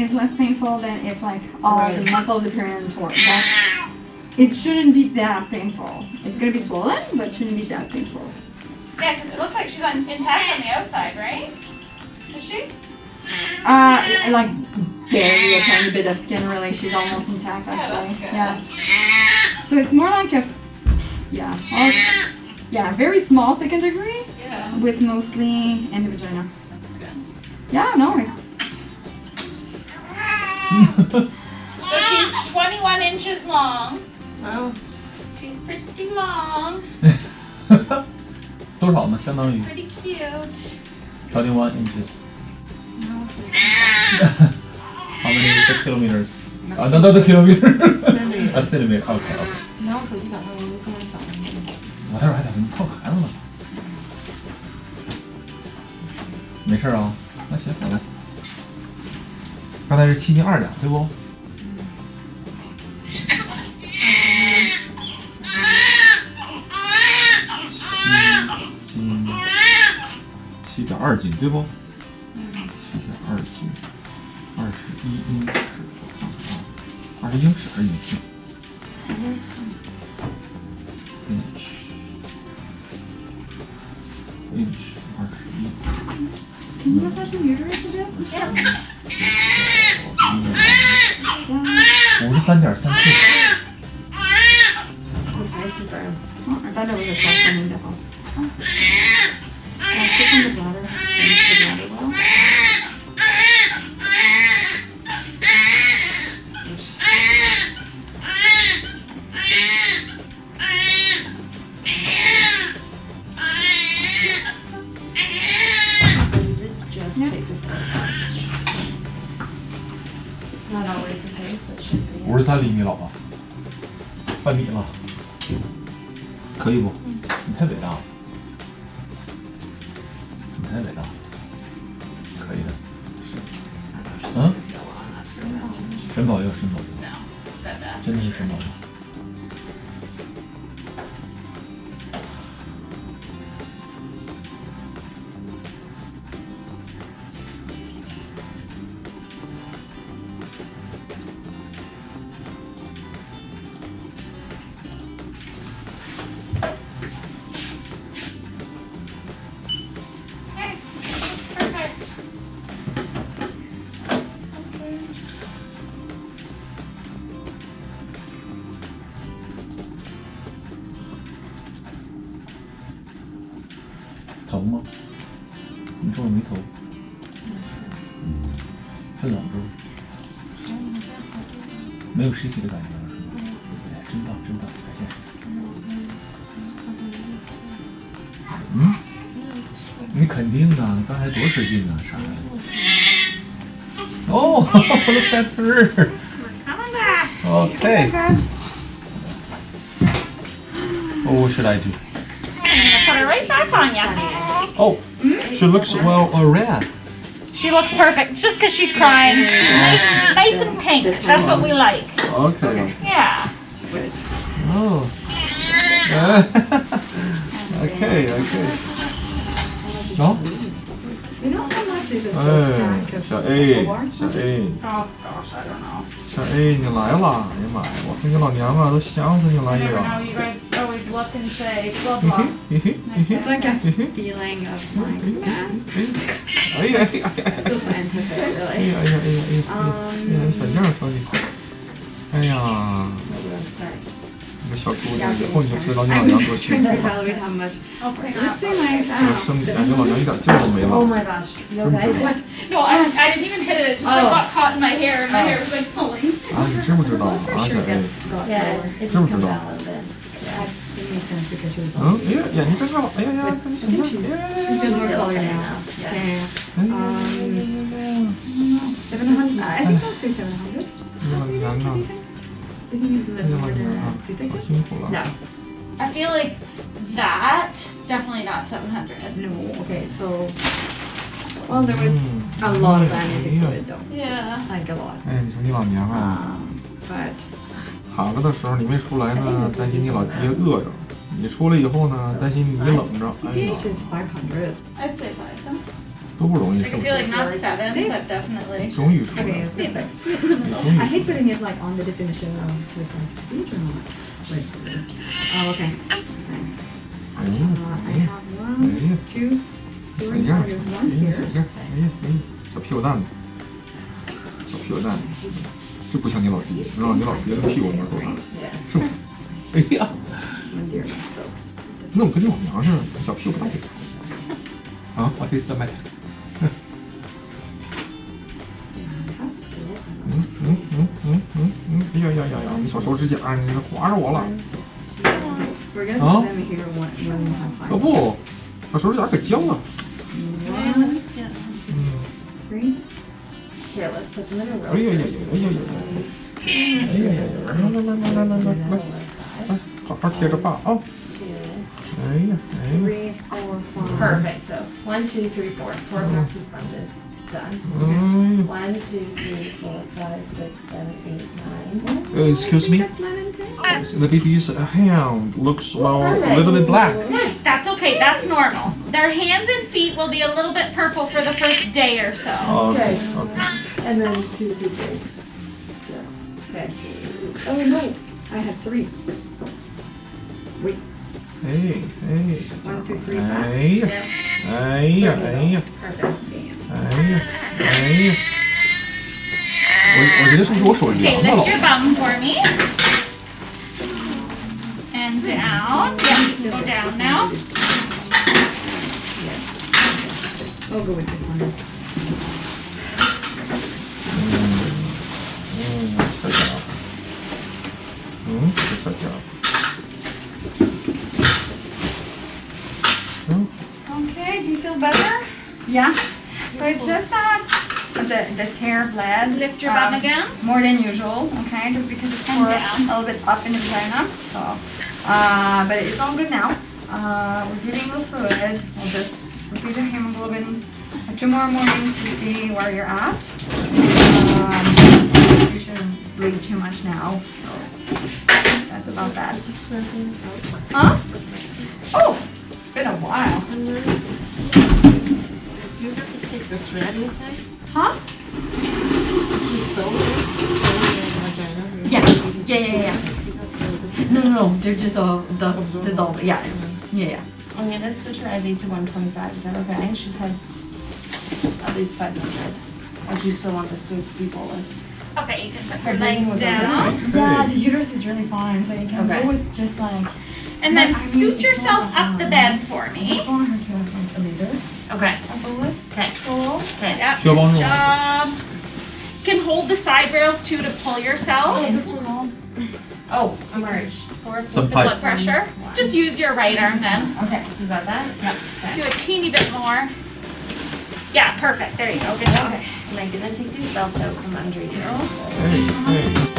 is less painful than if like all the muscles appearing toward that. It shouldn't be that painful. It's gonna be swollen, but it shouldn't be that painful. Yeah, because it looks like she's intact on the outside, right? Is she? Like barely a tiny bit of skin. Really, she's almost intact actually. Yeah. So it's more like a, very small second degree. Yeah. With mostly in the vagina. That's good. Yeah, no, it's. So she's 21 inches long. Oh. She's pretty long. 多少呢？相当于 Pretty cute. 21 inches. How many kilometers? Not the kilometer. A centimeter. Okay. 然后手机打开，我就看到打的。我待会儿还打算碰孩子呢。没事啊，那行，我来。刚才是7斤2两，对不？7.2斤，对不？7.2斤，21英尺，20英尺还是英尺？inch 21。Can you massage the uterus a bit? 53.3 克。 That's nice and firm. Oh, I thought it was a soft one, that's all. Oh. Click on the bladder. Finish the bladder well. So you did just take this apart. Not always the case, but should be. 53厘米，老婆，半米了，可以不？你太伟大了，你太伟大了，可以的。嗯？神保佑，神保佑，真的是神保佑。疼吗？你皱了眉头，很冷是吧？没有身体的感觉了是吗？哎，真棒真棒，感谢。嗯？你肯定的，刚才多使劲呢，啥呀？哦 ，look at her. Coming back. Okay. What should I do? Put her right back on you. Oh, she looks well red. She looks perfect. It's just because she's crying. Nice and pink. That's what we like. Okay. Yeah. Oh. Okay, okay. 走。 You know how much is a 哎 pack，of 小 A， awards? 小 A， Oh gosh, I don't know. 小 A， 你来了！哎呀妈呀，我和你老娘啊都想死你了 I 一 never 个。 know. You guys always look and say blah 嘿 blah. 嘿嘿嘿嘿 It's like a feeling of like, yeah, 哎呀哎呀哎呀！ so scientific, 哎 really. 呀哎呀哎呀哎呀！小样儿，小姐。哎呀， Sorry. 你个小姑娘，以后你就知道你老娘多辛 Trying 苦 to 了。 evaluate how much. Okay. Let's say like, 这个身体感觉老娘一点劲儿都没 oh 了。 my gosh. You okay? What? No, I didn't even hit it. It just like got caught in my hair, and my hair was like pulling. 啊，你知不知道啊，小 A？ Yeah, it 知不 comes 知道？ out a bit. That makes sense because she was 嗯，哎呀，眼睛真漂亮！哎呀呀，真行！哎呀 She's 呀 got more color now. Yeah. 哎呀！ 700. I think I'll say 700. 你老娘啊！ I think you 哎 live 呀老 over 娘啊 there.，好辛苦了。 No. I feel like that definitely not 700. No. Okay. So, well, there was a lot of amnesic fluid though. Yeah. Like a lot. 哎，你说你老娘啊， But 喊了的时候你没出来呢，担心你老爹饿着；你出来以后呢，担心你冷着。哎呀， pH is 500. I'd say 5 then. 都不容易， I 是不 feel like 是？ not 7, Six? but definitely. 终于出 Okay, 来 it's good. 终于 I hate putting it like on the definition of with like huge or not. Wait. Oh, okay. Thanks. 哎呀 I 哎呀 have one, two, 哎 three. 呀 Oh, there's 哎 one 呀 here. 哎呀哎呀哎呀，小屁股蛋子，小屁股蛋子，这不像你老爹，让你老爹的屁股摸头大，是不是？哎呀， One here. So 你怎么跟你老娘似的，小屁股大？啊，我这次买。哎呀呀呀呀！你小手指甲，你划着我了。 we're gonna Huh? put them here when we have 可 five. 不，小手指甲可僵了。 One, 嗯， three. Here, let's put them in a row. 哎呀呀呀！哎呀呀呀！哎呀呀呀！来，来，好好贴着吧啊！ Two, 哎呀，哎呀， Three, four, five. perfect. So 1, 2, 3, 4. 4 boxes sponges. Done. 哎 1, 2, 3, 4, 5, 6, 7, 8, 9. Excuse me. That's not intense. The baby's hand looks well a Perfect. little bit black. That's okay, that's normal. Their hands and feet will be a little bit purple for the first day or so. Okay. Okay. And then 2 zebras. Okay. Oh no, I had three. Wait. 哎哎。 One, two, three, 哎 five. 呀，哎呀，哎呀， Perfect. 哎呀，哎呀！我觉得是不是我手 Okay, 凉了 lift your 老？ bum for me. And down. Yeah, go down now. I'll go with this one. 再见了。再见了。Okay, do you feel better? Yeah. So it's just that the tear bled. Lift your bum again. More than usual, okay? Just because it's And more down. a little bit up in the vagina. So, but it's all good now. We're giving you fluid. We'll just repeat your hemoglobin 2 more mornings to see where you're at. You shouldn't bleed too much now. So that's about that. Huh? Oh, been a while. Do you have to take the thread inside? Huh? This was sew in vagina. Yeah. No. They're just all dissolved. Yeah. I'm gonna stitch her IV to 125. Is that okay? She's had at least 500. Or do you still want this to be bolus? Okay, you can put Her your bleeding legs was down. Yeah, the uterus is really fine, so you can Okay. go with just like. And then scoot yourself up the bed for I me. just want her to have like a liter Okay. of bolus. Okay. Cool. Okay. Yep,需要帮助 good 吗？ job. You can hold the side rails too to pull yourself. This was. Oh, to merge. Force Some with the blood pipe. pressure. Just use your right arm then. Okay, you got that? Yep. Do a teeny bit more. Yeah, perfect. There you go. Good job. Okay. And I'm gonna take these belts out from under you. 哎哎。